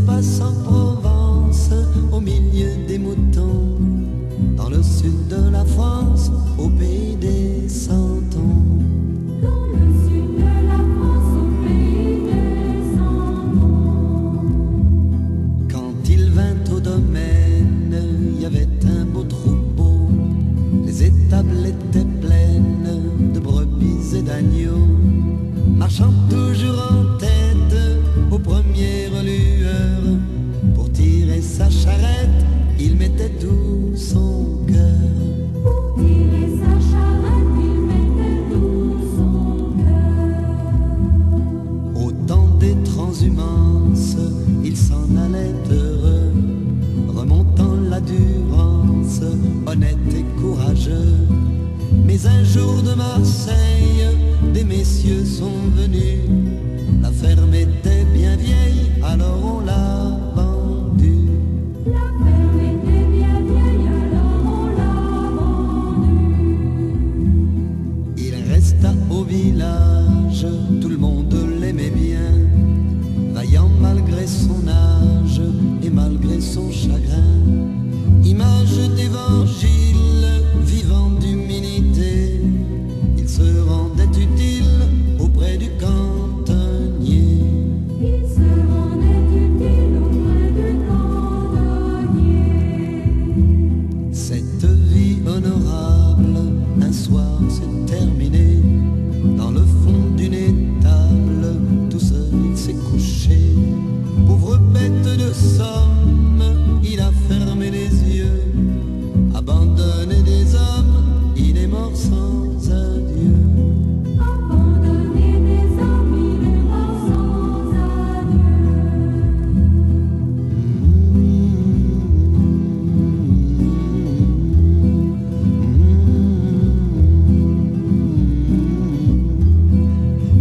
passe en Provence, au milieu des moutons, dans le sud de la France, au pays des Santons. Dans le sud de la France, au pays des Santons. Quand il vint au domaine, il y avait un beau troupeau. Les étables étaient pleines de brebis et d'agneaux, marchant toujours en tête aux premières lueurs. Pour tirer sa charrette, il mettait tout son cœur. Pour tirer sa charrette, il mettait tout son cœur. Au temps des transhumances, il s'en allait heureux, remontant la Durance, honnête et courageux. Mais un jour de Marseille, des messieurs sont venus. La ferme était bien vieille, alors on l'a vendue. La ferme était bien vieille, alors on l'a vendue. Il resta au village, tout le monde l'aimait bien, vaillant malgré son âge et malgré son chagrin. Image d'évangile, vivant d'humilité, il se rendait utile auprès du cantonnier. Il se rendait utile auprès du cantonnier. Cette vie honorable, un soir s'est terminée. Dans le fond d'une étable, tout seul il s'est couché. Pauvre bête de somme, il a fermé les yeux. Abandonné des hommes, il est mort sans adieu. Abandonné des hommes, il est mort sans adieu.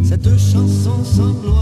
Cette chanson semble